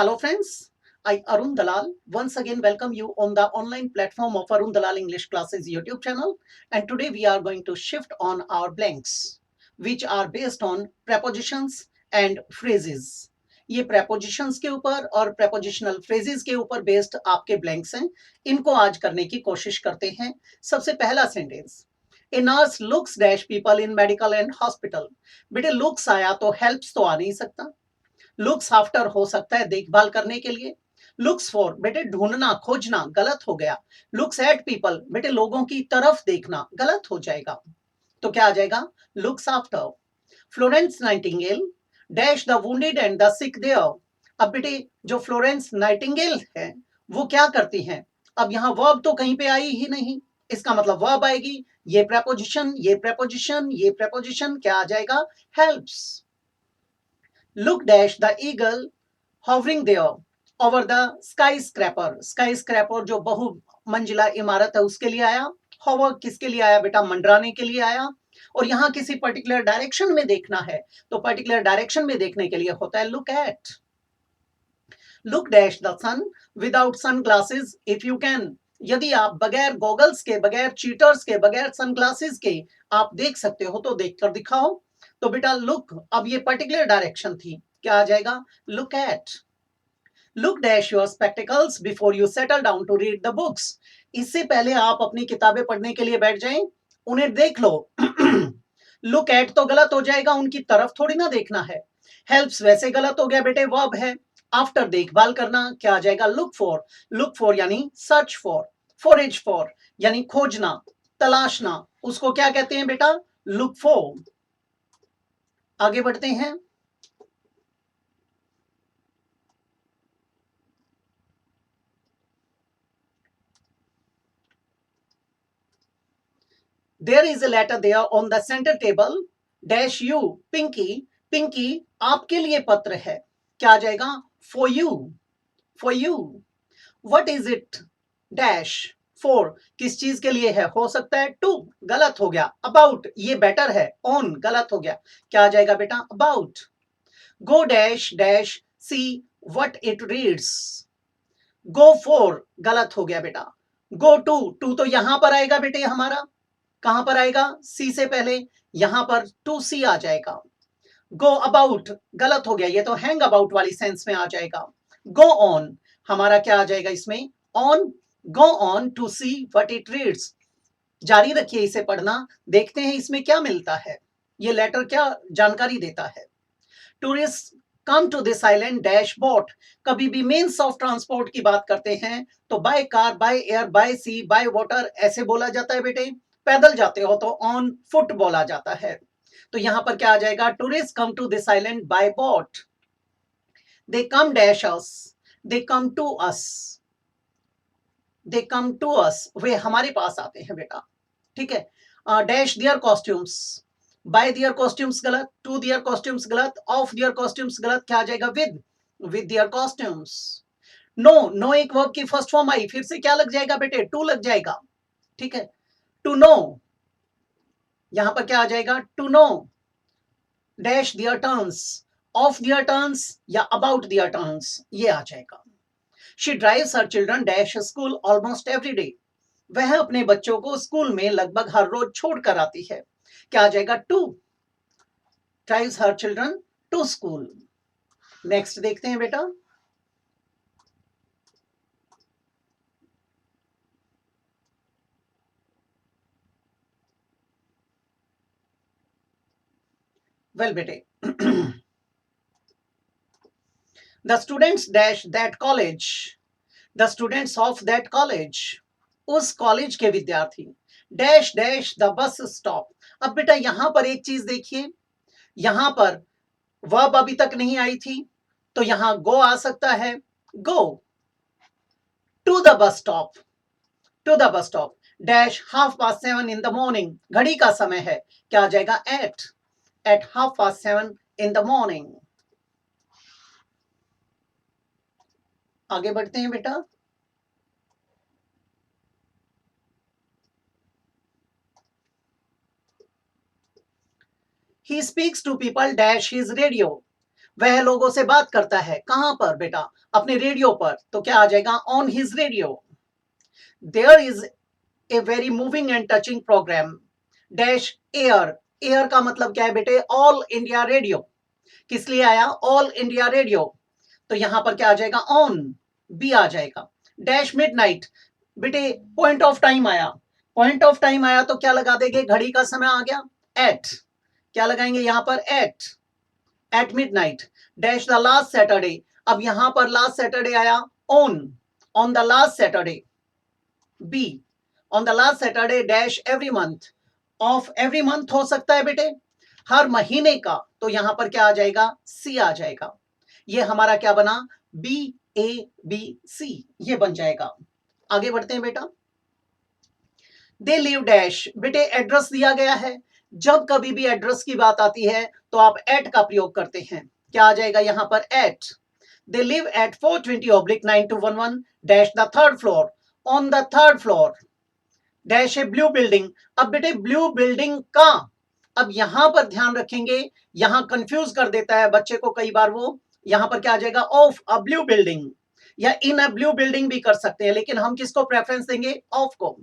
Hello friends, I Arun Dalal once again welcome you on the online platform of Arun Dalal English Classes YouTube channel, and today we are going to shift on our blanks which are based on prepositions and phrases. ये prepositions के ऊपर और prepositional phrases के ऊपर based आपके blanks हैं, इनको आज करने की कोशिश करते हैं। सबसे पहला sentence, A nurse looks dash people in medical and hospital. बेटे looks आया तो helps तो आ नहीं सकता, लुक्स आफ्टर हो सकता है देखभाल करने के लिए। लुक्स फॉर बेटे ढूंढना खोजना गलत हो गया। लुक्स एट पीपल बेटे लोगों की तरफ देखना गलत हो जाएगा। तो क्या आ जाएगा? Looks after. Florence Nightingale dash the wounded and the sick there. अब बेटे जो फ्लोरेंस नाइटिंगेल है वो क्या करती हैं? अब यहाँ वर्ब तो कहीं पे आई ही नहीं, इसका मतलब वर्ब आएगी। ये प्रेपोजिशन ये प्रेपोजिशन ये प्रेपोजिशन क्या आ जाएगा? Helps. Look dash the eagle hovering there over the skyscraper. Skyscraper जो बहु मंजिला इमारत है उसके लिए आया। hover किसके लिए आया बेटा? मंडराने के लिए आया। और यहाँ किसी पर्टिकुलर डायरेक्शन में देखना है तो पर्टिकुलर डायरेक्शन में देखने के लिए होता है look at. Look dash the sun without sunglasses if you can. यदि आप बगैर गॉगल्स के, बगैर चीटर्स के, बगैर सनग्लासेस के आप देख सकते हो तो देखकर दिखाओ। तो बेटा लुक, अब ये पर्टिकुलर डायरेक्शन थी, क्या आ जाएगा? Look at. Look dash your spectacles before you settle down to read the books. इससे पहले आप अपनी किताबें पढ़ने के लिए बैठ जाएं, उन्हें देख लो। लुक एट तो गलत हो जाएगा, उनकी तरफ थोड़ी ना देखना है। हेल्प्स वैसे गलत हो गया बेटे, वर्ब है। आफ्टर देखभाल करना, क्या आ जाएगा? Look for. लुक फॉर यानी सर्च फॉर, फॉरेज फॉर यानी खोजना, तलाशना, उसको क्या कहते हैं बेटा? Look for. आगे बढ़ते हैं। There is a letter there on the center table dash you Pinky. Pinky आपके लिए पत्र है, क्या आ जाएगा? for you, for you. What is it dash for? किस चीज के लिए है? हो सकता है to, गलत हो गया। about ये बेटर है, on गलत हो गया, क्या आ जाएगा बेटा? about. go dash dash see what it reads. go for गलत हो गया बेटा। go to तो यहां पर आएगा बेटे, हमारा कहां पर आएगा? सी से पहले, यहां पर टू सी आ जाएगा। गो अबाउट गलत हो गया, ये तो हैंग अबाउट वाली सेंस में आ जाएगा। गो ऑन हमारा क्या आ जाएगा इसमें? On. Go on to see what it reads. जारी रखिए इसे पढ़ना, देखते हैं इसमें क्या मिलता है। ये लेटर क्या जानकारी देता है? Tourist come to this island dash boat. कभी भी मीन्स ऑफ ट्रांसपोर्ट की बात करते हैं तो by car, by air, by sea, by water ऐसे बोला जाता है बेटे। पैदल जाते हो तो ऑन फुट बोला जाता है। तो यहां पर क्या आ जाएगा? Tourist come to this island by boat. They come dash us, they come to us, they come to us वे हमारे पास आते हैं बेटा, ठीक है। Dash their costumes, by their costumes गलत, टू दियर कॉस्ट्यूम्स गलत, ऑफ दियर कॉस्ट्यूम्स गलत, क्या आ जाएगा? With their costumes. No, no एक वर्ब की फर्स्ट फॉर्म आई, फिर से क्या लग जाएगा बेटे? टू लग जाएगा, ठीक है। टू नो, यहां पर क्या आ जाएगा? To no dash their turns, of their turns या अबाउट दियर टर्न्स, ये आ जाएगा। She drives her children dash school almost every day. वह अपने बच्चों को स्कूल में लगभग हर रोज छोड़ कर आती है, क्या आ जाएगा? To. Drives her children to school. Next देखते हैं बेटा। वेल बेटे, the students dash that college, the students of that college, उस कॉलेज के विद्यार्थी dash dash the bus stop. अब बेटा यहां पर एक चीज देखिए, यहां पर वर्ब अभी तक नहीं आई थी तो यहां गो आ सकता है। Go to the bus stop, to the bus stop dash half past seven in the morning, घड़ी का समय है, क्या आ जाएगा? At half past seven in the morning. आगे बढ़ते हैं बेटा। He speaks to people dash his radio. वह लोगों से बात करता है, कहां पर बेटा? अपने रेडियो पर। तो क्या आ जाएगा? On his radio. There is a very moving and touching programme dash air. Air का मतलब क्या है बेटे? All India Radio. किस लिए आया? All India Radio. तो यहां पर क्या आ जाएगा? ऑन, बी आ जाएगा। डैश मिडनाइट, बेटे पॉइंट ऑफ टाइम आया। पॉइंट ऑफ टाइम आया तो क्या लगा देंगे? घड़ी का समय आ गया, एट। क्या लगाएंगे यहां पर? At midnight. Dash the last Saturday, अब यहां पर लास्ट सैटरडे आया, on the last Saturday, B. On the last Saturday dash every month, of every month हो सकता है बेटे, हर महीने का। तो यहां पर क्या आ जाएगा? सी आ जाएगा। ये हमारा क्या बना? बी ए बी सी, ये बन जाएगा। आगे बढ़ते हैं बेटा। दे लिव डैश, बेटे एड्रेस दिया गया है। जब कभी भी एड्रेस की बात आती है तो आप एट का प्रयोग करते हैं। क्या आ जाएगा यहां पर? At. They live at 420/9211 dash the third floor, on the third floor dash a blue building. अब बेटे ब्लू बिल्डिंग का, अब यहां पर ध्यान रखेंगे, यहां कंफ्यूज कर देता है बच्चे को कई बार वो। यहां पर क्या आ जाएगा? ऑफ अ ब्लू बिल्डिंग, या इन अ ब्लू बिल्डिंग भी कर सकते हैं, लेकिन हम किसको प्रेफरेंस देंगे? ऑफ को।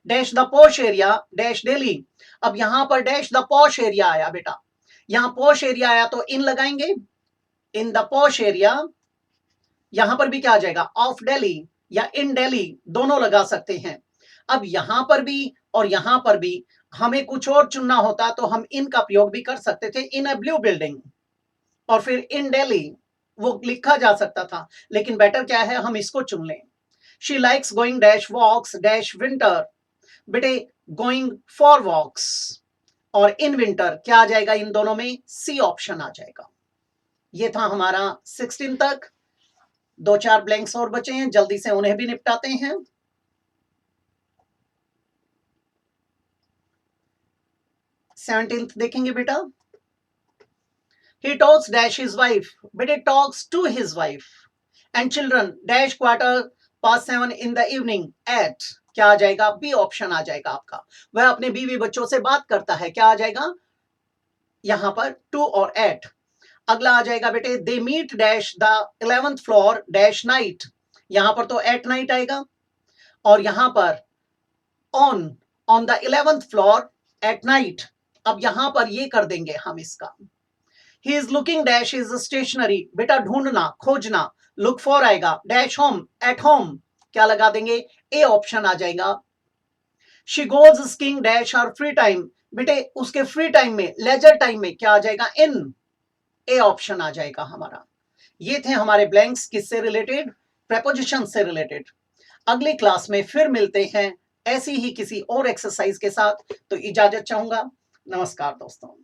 Dash the posh area dash Delhi. अब यहां पर डैश द पॉश एरिया आया बेटा, यहां पॉश एरिया आया तो इन लगाएंगे, इन द पॉश एरिया। यहां पर भी क्या आ जाएगा? ऑफ दिल्ली या इन दिल्ली, दोनों लगा सकते हैं। अब यहां पर भी और यहां पर भी हमें कुछ और चुनना होता तो हम इन का प्रयोग भी कर सकते थे, इन अ ब्लू बिल्डिंग, और फिर इन दिल्ली वो लिखा जा सकता था, लेकिन बेटर क्या है? हम इसको चुन लें। She likes going dash walks dash winter, बेटे गोइंग फॉर वॉक्स और इन विंटर क्या आ जाएगा? इन दोनों में सी ऑप्शन आ जाएगा। ये था हमारा 16 तक। दो चार ब्लैंक्स और बचे हैं, जल्दी से उन्हें भी निपटाते हैं। 17th देखेंगे बेटा। He talks dash his wife, बेटे talks to his wife and children dash quarter past 7 in the evening at, क्या आ जाएगा? बी ऑप्शन आ जाएगा आपका। वह अपने बीवी बच्चों से बात करता है, क्या आ जाएगा यहां पर? टू और एट। अगला आ जाएगा बेटे, they meet dash the 11th floor dash night, यहां पर तो एट नाइट आएगा, और यहां पर on, on the 11th floor at night. अब यहां पर ये कर देंगे हम इसका, he is looking dash is stationery, बेटा ढूंढना खोजना, लुक फॉर आएगा, डैश होम एट होम, क्या लगा देंगे? ए ऑप्शन आ जाएगा। She goes skiing dash her free time, बेटे उसके फ्री टाइम में, लेजर टाइम में, क्या आ जाएगा? इन, ए ऑप्शन आ जाएगा हमारा। ये थे हमारे ब्लैंक्स किससे रिलेटेड? प्रेपोजिशन से रिलेटेड। अगली क्लास में फिर मिलते हैं ऐसी ही किसी और एक्सरसाइज के साथ। तो इजाजत चाहूंगा। नमस्कार दोस्तों।